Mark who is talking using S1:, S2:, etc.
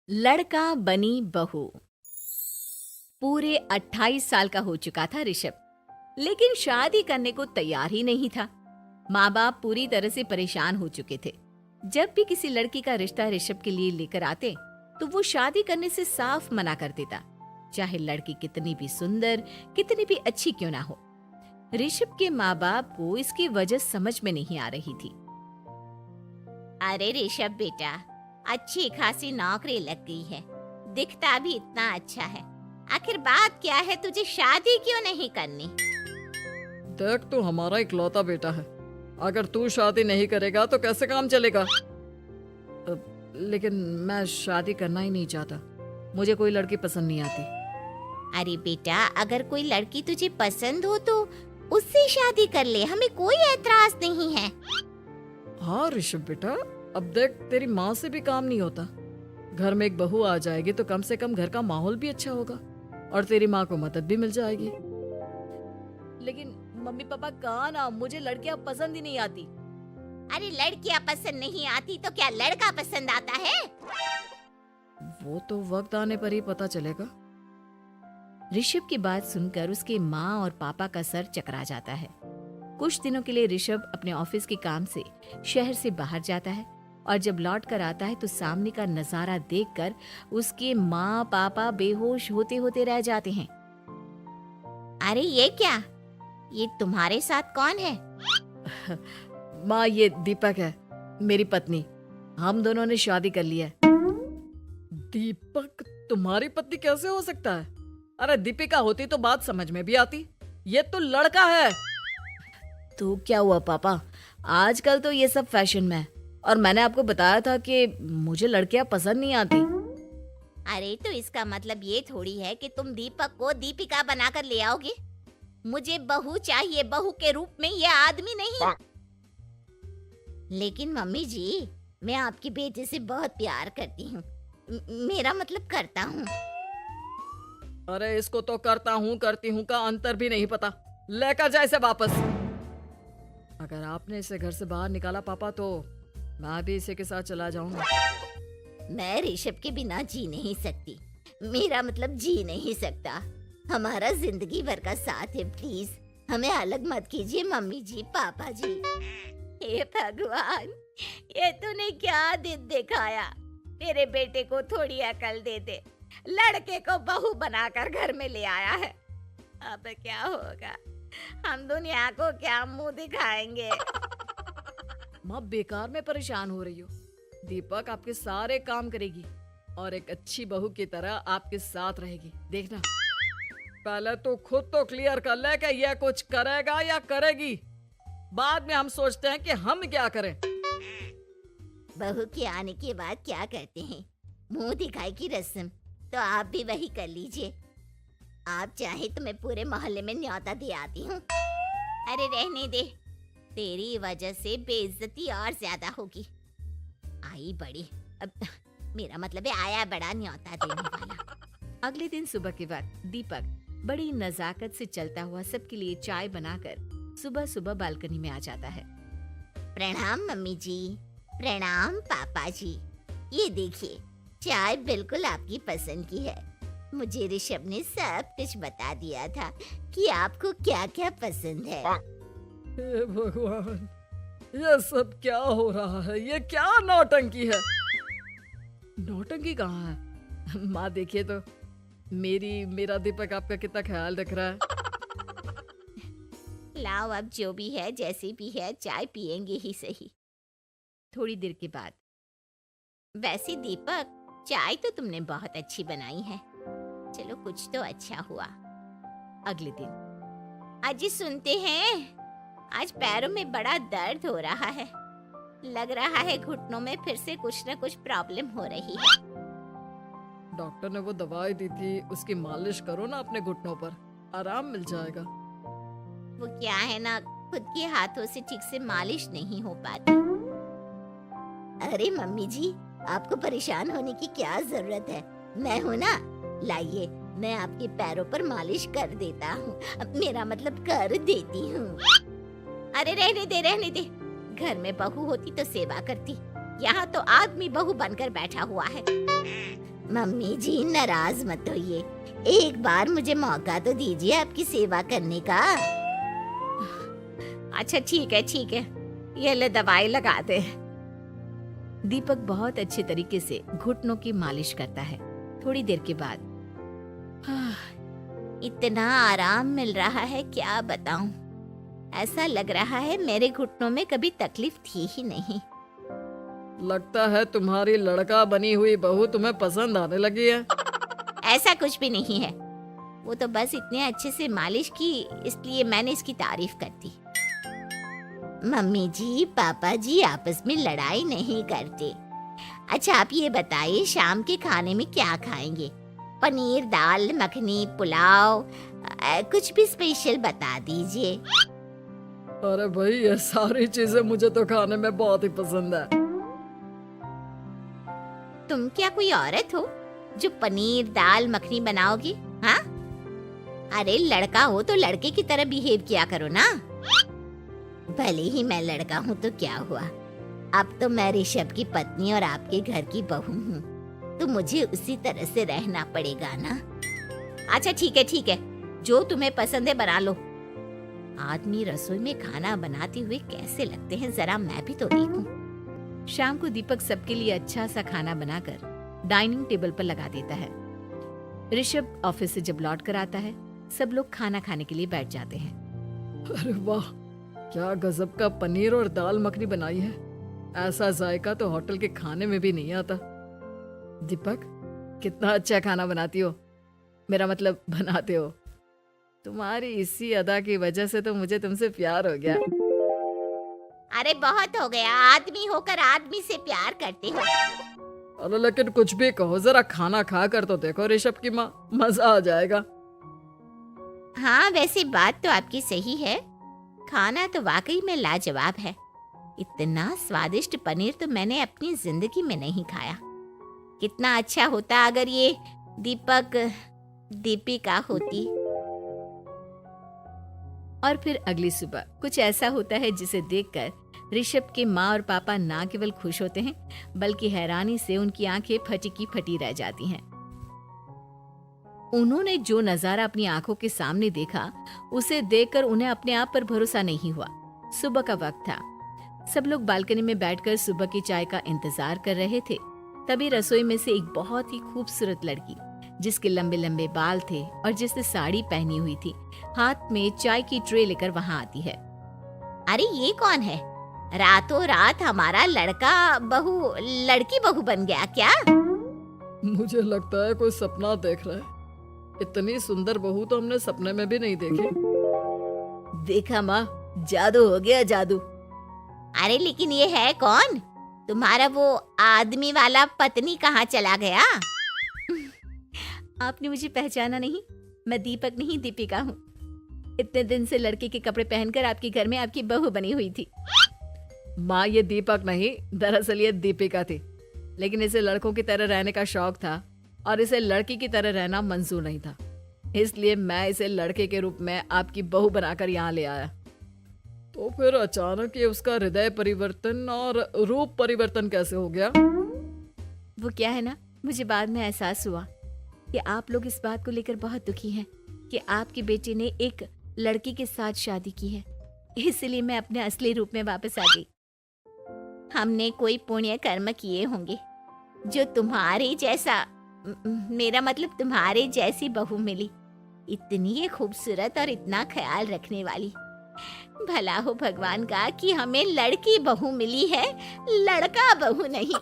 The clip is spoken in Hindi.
S1: लड़का बनी बहू। पूरे 28 साल का हो चुका था ऋषभ, लेकिन शादी करने को तैयार ही नहीं था। माँ बाप पूरी तरह से परेशान हो चुके थे। जब भी किसी लड़की का रिश्ता ऋषभ के लिए लेकर आते तो वो शादी करने से साफ मना कर देता, चाहे लड़की कितनी भी सुंदर, कितनी भी अच्छी क्यों ना हो। ऋषभ के माँ बाप को इसकी वजह समझ में नहीं आ रही थी।
S2: अरे ऋषभ बेटा, अच्छी खासी नौकरी लग गई है, दिखता भी इतना अच्छा है, आखिर बात क्या है, तुझे शादी क्यों नहीं करनी?
S3: देख, तू हमारा इकलौता बेटा है। अगर तू शादी नहीं करेगा तो कैसे काम चलेगा? लेकिन मैं शादी करना ही नहीं चाहता। मुझे कोई लड़की पसंद नहीं आती।
S2: अरे बेटा, अगर कोई लड़की तुझे पसंद हो तो उससे शादी कर ले, हमें कोई ऐतराज नहीं है।
S3: हाँ ऋषभ बेटा, अब देख, तेरी माँ से भी काम नहीं होता। घर में एक बहू आ जाएगी तो कम से कम घर का माहौल भी अच्छा होगा और तेरी माँ को मदद भी मिल जाएगी।
S1: लेकिन मम्मी पापा कहा ना, मुझे लड़कियां पसंद ही नहीं आती।
S2: अरे लड़कियां पसंद नहीं आती तो क्या लड़का पसंद आता है?
S3: वो तो वक्त आने पर ही पता चलेगा।
S1: ऋषभ की बात सुनकर उसके माँ और पापा का सर चकरा जाता है। कुछ दिनों के लिए ऋषभ अपने ऑफिस के काम से शहर से बाहर जाता है और जब लौट कर आता है तो सामने का नजारा देखकर उसके माँ पापा बेहोश होते होते रह जाते हैं।
S2: अरे ये क्या, ये तुम्हारे साथ कौन है?
S3: माँ, ये दीपक है, मेरी पत्नी। हम दोनों ने शादी कर ली है। दीपक तुम्हारी पत्नी कैसे हो सकता है? अरे दीपिका होती तो बात समझ में भी आती। ये तो लड़का है।
S1: तो क्या हुआ पापा, आजकल तो ये सब फैशन में है और मैंने आपको बताया था कि मुझे लड़कियां पसंद नहीं आती।
S2: अरे तो इसका मतलब ये थोड़ी है कि तुम दीपक को दीपिका बनाकर ले आओगे। मुझे बहू चाहिए, बहू के रूप में, ये आदमी नहीं। लेकिन मम्मी जी, मैं आपकी बेटे से बहुत प्यार करती हूँ, मेरा मतलब करता हूँ।
S3: अरे इसको तो करता हूँ करती हूँ का अंतर भी नहीं पता। लेकर जाए इसे वापस। अगर आपने इसे घर से बाहर निकाला पापा तो मैं भी इसे के साथ चला जाऊंगा।
S2: मैं ऋषभ के बिना जी नहीं सकती, मेरा मतलब जी नहीं सकता। हमारा जिंदगी भर का साथ है, प्लीज हमें अलग मत कीजिए मम्मी जी, पापा जी। हे भगवान, ये तूने क्या दिन दिखाया? मेरे बेटे को थोड़ी अकल दे दे, लड़के को बहू बनाकर घर में ले आया है। अब क्या होगा, हम दुनिया को क्या मुंह दिखाएंगे?
S3: माँ, बेकार में परेशान हो रही हो। दीपक आपके सारे काम करेगी और एक अच्छी बहू की तरह आपके साथ रहेगी, देखना। पहले तो खुद तो क्लियर कर ले कि यह कुछ करेगा या करेगी, बाद में हम सोचते हैं कि हम क्या करें।
S2: बहू के आने के बाद क्या करते हैं, मुंह दिखाई की रस्म, तो आप भी वही कर लीजिए। आप चाहे तो मैं पूरे मोहल्ले में न्योता दे आती हूँ। अरे रहने दे, तेरी वजह से बेइज्जती और ज्यादा होगी। आई बड़ी, अब मेरा मतलब है आया बड़ा न्योता देने वाला।
S1: अगले दिन सुबह के वक्त दीपक बड़ी नजाकत से चलता हुआ सबके लिए चाय बनाकर सुबह सुबह बालकनी में आ जाता है।
S2: प्रणाम मम्मी जी, प्रणाम पापा जी। ये देखिए, चाय बिल्कुल आपकी पसंद की है। मुझे ऋषभ ने सब कुछ बता दिया था कि आपको क्या क्या पसंद है।
S3: हे भगवान, ये सब क्या हो रहा है? ये क्या नौटंकी है? नौटंकी कहाँ है? माँ देखिए तो, मेरा दीपक आपका कितना ख्याल रख रहा है।
S2: लाओ, अब जो भी है, जैसी भी है, चाय पियेंगे ही सही।
S1: थोड़ी देर के बाद,
S2: वैसे दीपक, चाय तो तुमने बहुत अच्छी बनाई है। चलो कुछ तो अच्छा हुआ।
S1: अगले दिन,
S2: अजी सुनते हैं, आज पैरों में बड़ा दर्द हो रहा है। लग रहा है घुटनों में फिर से कुछ न कुछ प्रॉब्लम हो रही है।
S3: डॉक्टर ने वो दवाई दी थी, उसकी मालिश करो ना अपने घुटनों पर, आराम मिल जाएगा।
S2: वो क्या है ना, खुद के हाथों से ठीक से मालिश नहीं हो पाती। अरे मम्मी जी, आपको परेशान होने की क्या जरूरत है, मैं हूँ ना। लाइए, मैं आपके पैरों पर मालिश कर देता हूँ, मेरा मतलब कर देती हूँ। अरे रहने दे, रहने दे। घर में बहू होती तो सेवा करती, यहाँ तो आदमी बहू बनकर बैठा हुआ है। मम्मी जी नाराज मत होइए, एक बार मुझे मौका तो दीजिए आपकी सेवा करने का।
S1: अच्छा ठीक है, ये ले दवाई लगा दे। दीपक बहुत अच्छे तरीके से घुटनों की मालिश करता है। थोड़ी देर के बाद
S2: इतना आराम मिल रहा है क्या बताऊं, ऐसा लग रहा है मेरे घुटनों में कभी तकलीफ थी ही नहीं।
S3: लगता है तुम्हारी लड़का बनी हुई बहू तुम्हें पसंद आने लगी है।
S2: ऐसा कुछ भी नहीं है, वो तो बस इतने अच्छे से मालिश की इसलिए मैंने इसकी तारीफ कर दी। मम्मी जी पापा जी आपस में लड़ाई नहीं करते। अच्छा आप ये बताइए शाम के खाने में क्या खाएंगे? पनीर दाल मखनी पुलाव कुछ भी स्पेशल बता दीजिए।
S3: अरे भाई ये सारी चीजें मुझे तो खाने में बहुत ही पसंद है।
S2: तुम क्या कोई औरत हो जो पनीर दाल मखनी बनाओगी? हाँ, अरे लड़का हो तो लड़के की तरह बिहेव किया करो ना। भले ही मैं लड़का हूँ तो क्या हुआ, अब तो मैं ऋषभ की पत्नी और आपके घर की बहू हूँ, तो मुझे उसी तरह से रहना पड़ेगा ना। अच्छा ठीक है, जो तुम्हें पसंद है बना लो। आदमी रसोई में खाना बनाते हुए कैसे लगते हैं जरा मैं भी तो देखूं।
S1: शाम को दीपक सबके लिए अच्छा सा खाना बनाकर डाइनिंग टेबल पर लगा देता है। ऋषभ ऑफिस से जब लौट कर आता है, सब लोग खाना खाने के लिए बैठ जाते हैं।
S3: अरे वाह, क्या गजब का पनीर और दाल मखनी बनाई है। ऐसा जायका तो होटल के खाने में भी नहीं आता। दीपक कितना अच्छा खाना बनाती हो, मेरा मतलब बनाते हो। तुम्हारी इसी अदा की वजह से तो मुझे तुमसे प्यार हो गया।
S2: अरे बहुत हो गया, आदमी होकर आदमी से प्यार करते हो।
S3: अरे लेकिन कुछ भी कहो, जरा खाना खा कर तो देखो ऋषभ की माँ, मजा आ जाएगा।
S2: हाँ वैसे बात तो आपकी सही है, खाना तो वाकई में लाजवाब है। इतना स्वादिष्ट पनीर तो मैंने अपनी जिंदगी में नहीं खाया। कितना अच्छा होता अगर ये दीपिका होती।
S1: और फिर अगली सुबह कुछ ऐसा होता है जिसे देखकर ऋषभ के माँ और पापा ना केवल खुश होते हैं बल्कि हैरानी से उनकी आंखें फटी की फटी रह जाती हैं। उन्होंने जो नजारा अपनी आंखों के सामने देखा उसे देखकर उन्हें अपने आप पर भरोसा नहीं हुआ। सुबह का वक्त था, सब लोग बालकनी में बैठकर सुबह की चाय का इंतजार कर रहे थे। तभी रसोई में से एक बहुत ही खूबसूरत लड़की जिसके लंबे लंबे बाल थे और जिसने साड़ी पहनी हुई थी, हाथ में चाय की ट्रे लेकर वहां आती है।
S2: अरे ये कौन है? रातों रात हमारा लड़की बहू बन गया क्या?
S3: मुझे लगता है कोई सपना देख रहा है। इतनी सुंदर बहू तो हमने सपने में भी नहीं देखी।
S1: देखा माँ, जादू हो गया जादू।
S2: अरे लेकिन ये है कौन? तुम्हारा वो आदमी वाला पत्नी कहाँ चला गया?
S1: आपने मुझे पहचाना नहीं? मैं दीपक नहीं दीपिका हूँ। इतने दिन से लड़के के कपड़े पहनकर आपके घर में आपकी बहू बनी हुई थी।
S3: माँ ये दीपक नहीं, दरअसल ये दीपिका थी, लेकिन इसे लड़कों की तरह रहने का शौक था और इसे लड़की की तरह रहना मंजूर नहीं था, इसलिए मैं इसे लड़के के रूप में आपकी बहू बनाकर यहाँ ले आया। तो फिर अचानक ये उसका हृदय परिवर्तन और रूप परिवर्तन कैसे हो गया?
S1: वो क्या है ना, मुझे बाद में एहसास हुआ कि आप लोग इस बात को लेकर बहुत दुखी हैं कि आपकी बेटी ने एक लड़की के साथ शादी की है, इसलिए मैं अपने असली रूप में वापस आ गई।
S2: हमने कोई पुण्य कर्म किए होंगे जो तुम्हारे जैसा, मेरा मतलब तुम्हारे जैसी बहू मिली, इतनी खूबसूरत और इतना ख्याल रखने वाली। भला हो भगवान का कि हमें लड़की बहू मिली है, लड़का बहू नहीं।